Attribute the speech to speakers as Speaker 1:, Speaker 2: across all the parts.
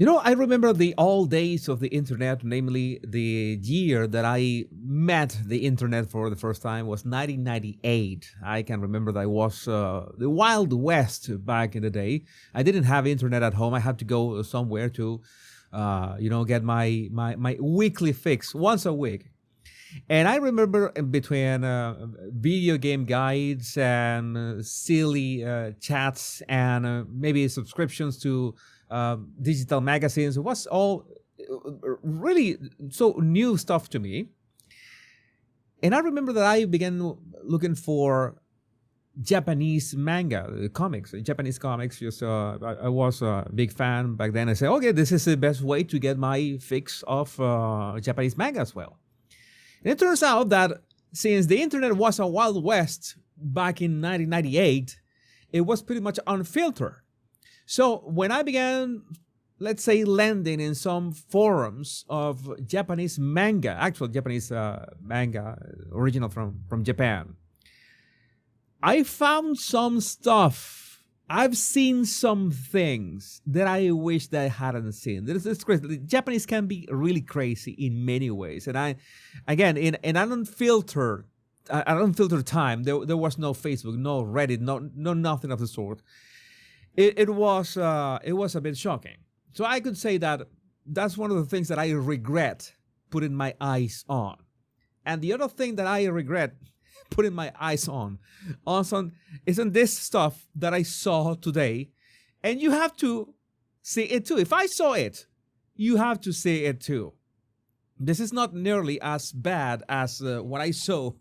Speaker 1: I remember the old days of the internet, namely the year that I met the internet for the first time was 1998. I can remember that I was the Wild West back in the day. I didn't have internet at home. I had to go somewhere to, get my weekly fix once a week. And I remember in between video game guides and silly chats and maybe subscriptions to digital magazines, it was all really so new stuff to me. And I remember that I began looking for Japanese manga, comics, Japanese comics. Just I was a big fan back then. I said, okay, this is the best way to get my fix of Japanese manga as well. And it turns out that since the internet was a Wild West back in 1998, it was pretty much unfiltered. So when I began, let's say, landing in some forums of Japanese manga, actual Japanese manga, original from Japan, I found some stuff. I've seen some things that I wish that I hadn't seen. It's crazy. The Japanese can be really crazy in many ways. And again, in an unfiltered time, there was no Facebook, no Reddit, no nothing of the sort. It was a bit shocking. So I could say that that's one of the things that I regret putting my eyes on. And the other thing that I regret putting my eyes on also isn't this stuff that I saw today. And you have to see it too. If I saw it, you have to see it too. This is not nearly as bad as what I saw,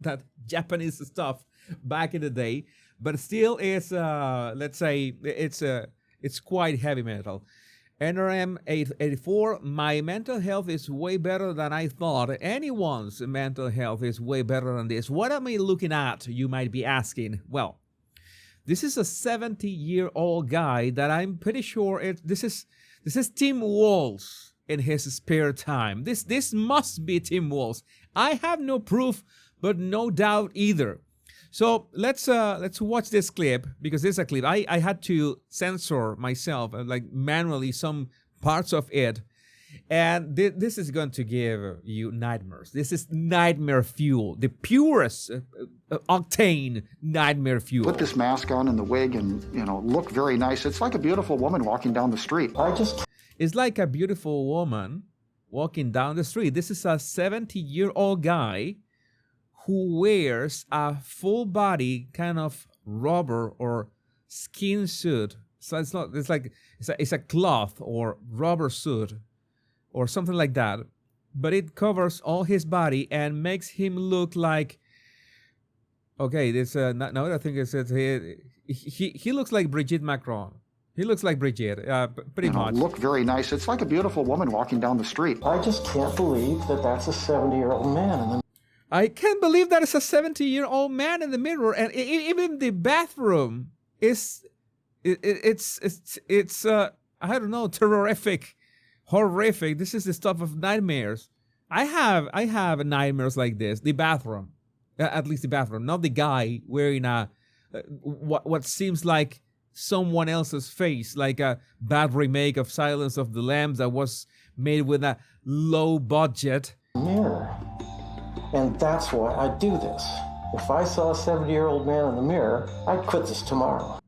Speaker 1: that Japanese stuff back in the day, but still it's let's say it's quite heavy metal. NRM 884, my mental health is way better than I thought. Anyone's mental health is way better than this. What am I looking at, you might be asking? Well, this is a 70-year-old guy that I'm pretty sure this is Tim Walz in his spare time. This must be Tim Walz. I have no proof, but no doubt either. So let's watch this clip, because this is a clip. I had to censor myself, like manually, some parts of it. And this is going to give you nightmares. This is nightmare fuel, the purest octane nightmare fuel.
Speaker 2: Put this mask on and the wig and, look very nice. It's like a beautiful woman walking down the street.
Speaker 1: It's like a beautiful woman walking down the street. This is a 70-year-old guy who wears a full body kind of rubber or skin suit. So it's a cloth or rubber suit or something like that, but it covers all his body and makes him look like, okay, this now I think it's he looks like Brigitte Macron. He looks like Brigitte, pretty much.
Speaker 2: Look very nice. It's like a beautiful woman walking down the street.
Speaker 3: I just can't believe that that's a 70-year-old man.
Speaker 1: I can't believe that it's a 70-year-old man in the mirror, and even the bathroom is it's I don't know, terrific, horrific. This is the stuff of nightmares. I have nightmares like this. The bathroom, at least the bathroom, not the guy wearing a what seems like someone else's face, like a bad remake of Silence of the Lambs that was made with a low budget
Speaker 3: mirror. And that's why I do this. If I saw a 70-year-old man in the mirror, I'd quit this tomorrow.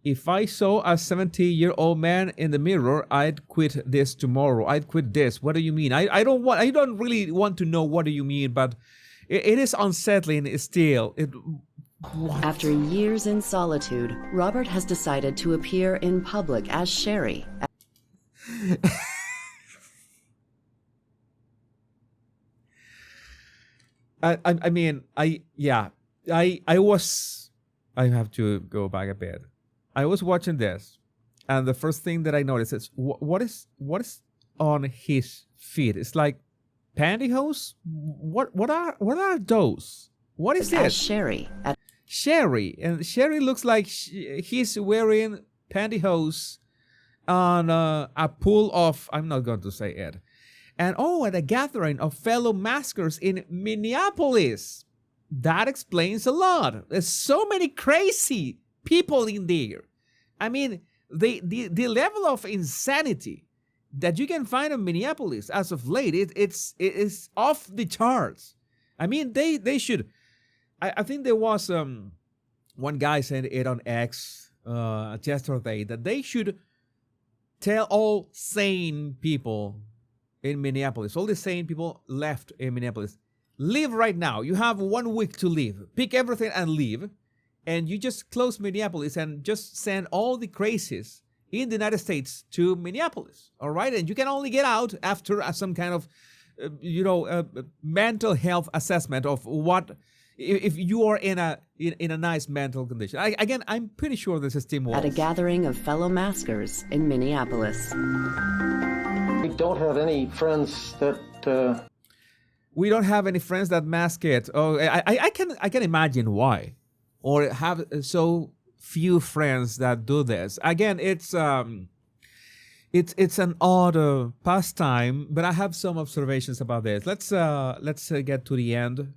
Speaker 1: If I saw a 70-year-old man in the mirror, I'd quit this tomorrow. I'd quit this. What do you mean? I don't really want to know what do you mean, but it is unsettling still.
Speaker 4: After years in solitude, Robert has decided to appear in public as Sherry.
Speaker 1: I have to go back a bit. I was watching this, and the first thing that I noticed is what is on his feet? It's like pantyhose. What are those? What is this?
Speaker 4: Sherry.
Speaker 1: Sherry, and Sherry looks like he's wearing pantyhose on a pool of, I'm not going to say it. And at a gathering of fellow maskers in Minneapolis. That explains a lot. There's so many crazy people in there. I mean, the level of insanity that you can find in Minneapolis as of late, it's off the charts. I mean, they should. I think there was one guy said it on X yesterday that they should tell all sane people in Minneapolis, all the sane people left in Minneapolis, leave right now. You have 1 week to leave. Pick everything and leave. And you just close Minneapolis and just send all the crazies in the United States to Minneapolis. All right? And you can only get out after some kind of, mental health assessment of what, if you are in a nice mental condition. Again, I'm pretty sure this is Tim Walz.
Speaker 4: At a gathering of fellow maskers in Minneapolis.
Speaker 3: We don't have any friends that...
Speaker 1: We don't have any friends that mask it. Oh, I can imagine why. Or have so few friends that do this. Again, it's an odd pastime, but I have some observations about this. Let's get to the end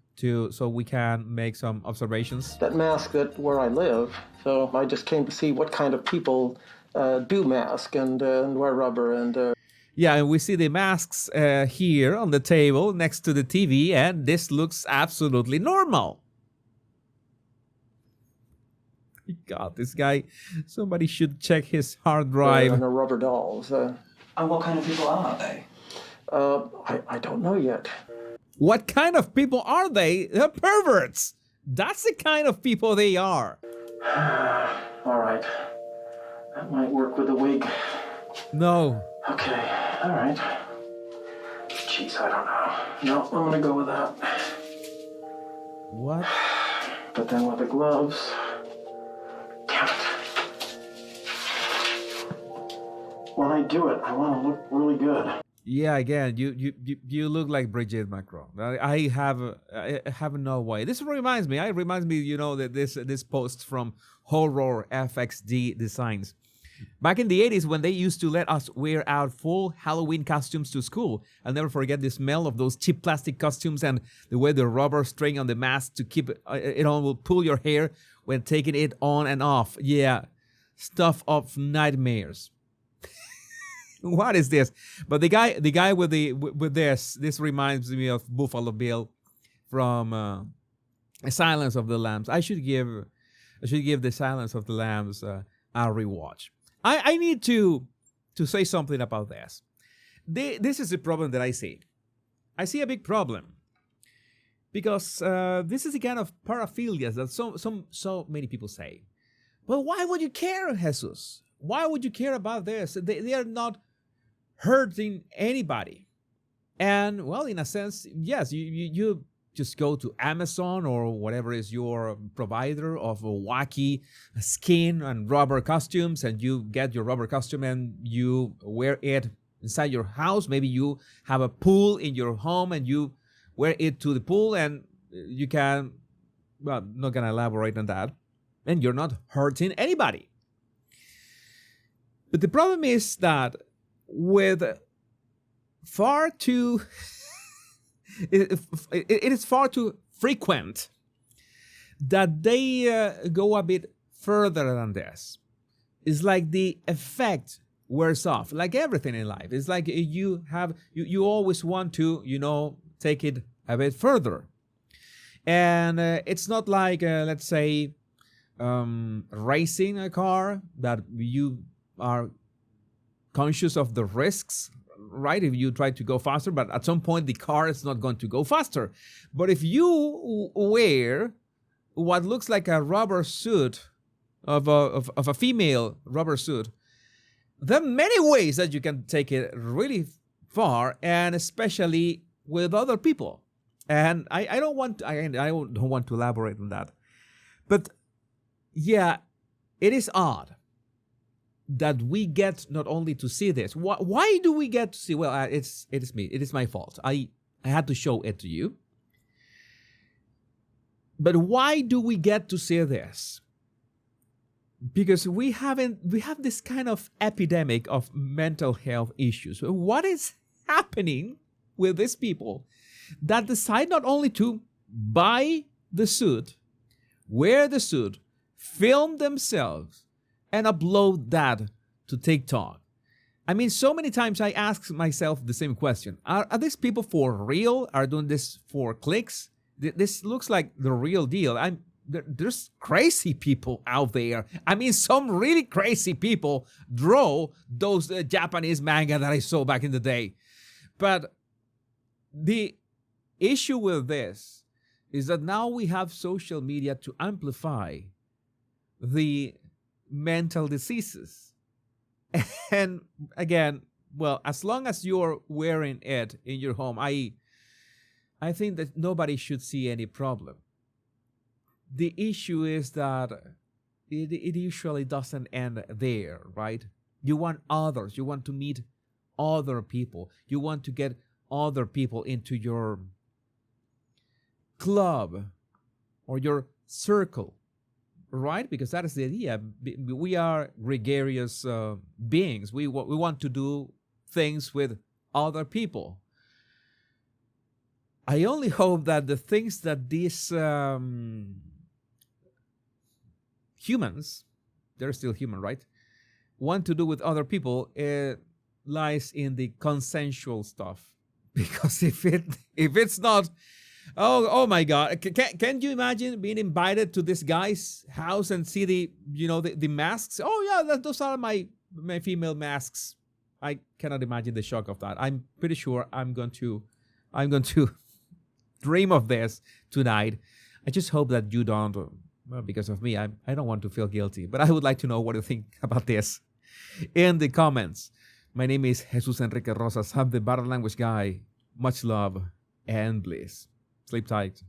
Speaker 1: so we can make some observations.
Speaker 3: That mask that where I live, so I just came to see what kind of people do mask and wear rubber and.
Speaker 1: Yeah, and we see the masks here on the table next to the TV, and this looks absolutely normal. God, this guy, somebody should check his hard drive.
Speaker 3: And the rubber dolls.
Speaker 5: And what kind of people are they?
Speaker 3: I don't know yet.
Speaker 1: What kind of people are they? They're perverts. That's the kind of people they are.
Speaker 3: All right. That might work with the wig.
Speaker 1: No.
Speaker 3: Okay, all right. Jeez, I don't know. No, I'm gonna go with that.
Speaker 1: What?
Speaker 3: But then with the gloves... Damn it. When I do it, I want to look really good.
Speaker 1: Yeah, again, you look like Brigitte Macron. I have no way. This reminds me, that this post from Horror FXD Designs. Back in the 80s, when they used to let us wear our full Halloween costumes to school, I'll never forget the smell of those cheap plastic costumes and the way the rubber string on the mask to keep it on will pull your hair when taking it on and off. Yeah, stuff of nightmares. What is this? But the guy with this reminds me of Buffalo Bill from Silence of the Lambs. I should give the Silence of the Lambs a rewatch. I need to say something about this. This is a problem that I see. I see a big problem because this is the kind of paraphilias that so many people say. Well, why would you care, Jesus? Why would you care about this? They are not hurting anybody. And well, in a sense, yes, you just go to Amazon or whatever is your provider of wacky skin and rubber costumes, and you get your rubber costume and you wear it inside your house. Maybe you have a pool in your home and you wear it to the pool, and you can, well, not gonna elaborate on that, and you're not hurting anybody. But the problem is that with far too it is far too frequent that they go a bit further than this. It's like the effect wears off, like everything in life. It's like you always want to, take it a bit further. And it's not like, let's say, racing a car that you are conscious of the risks, right? If you try to go faster, but at some point the car is not going to go faster. But if you wear what looks like a rubber suit of a female rubber suit, there are many ways that you can take it really far, and especially with other people. And I don't want to elaborate on that, but yeah, it is odd that we get not only to see this. Why do we get to see? Well, it is me. It is my fault. I had to show it to you. But why do we get to see this? Because we have this kind of epidemic of mental health issues. What is happening with these people that decide not only to buy the suit, wear the suit, film themselves, and upload that to TikTok. I mean, so many times I ask myself the same question. Are these people for real? Are doing this for clicks? This looks like the real deal. There's crazy people out there. I mean, some really crazy people draw those Japanese manga that I saw back in the day. But the issue with this is that now we have social media to amplify the mental diseases. And again, well, as long as you're wearing it in your home, I think that nobody should see any problem. The issue is that it usually doesn't end there, right? You want others. You want to meet other people. You want to get other people into your club or your circle, right? Because that is the idea. We are gregarious beings. We want to do things with other people. I only hope that the things that these humans, they're still human, right, want to do with other people lies in the consensual stuff. Because if it's not, oh my God, can you imagine being invited to this guy's house and see the masks? Oh yeah, those are my female masks. I cannot imagine the shock of that. I'm pretty sure I'm going to dream of this tonight. I just hope that you don't. Well, because of me, I don't want to feel guilty. But I would like to know what you think about this in the comments. My name is Jesus Enrique Rosas. I'm the Body Language Guy. Much love and bliss. Sleep tight.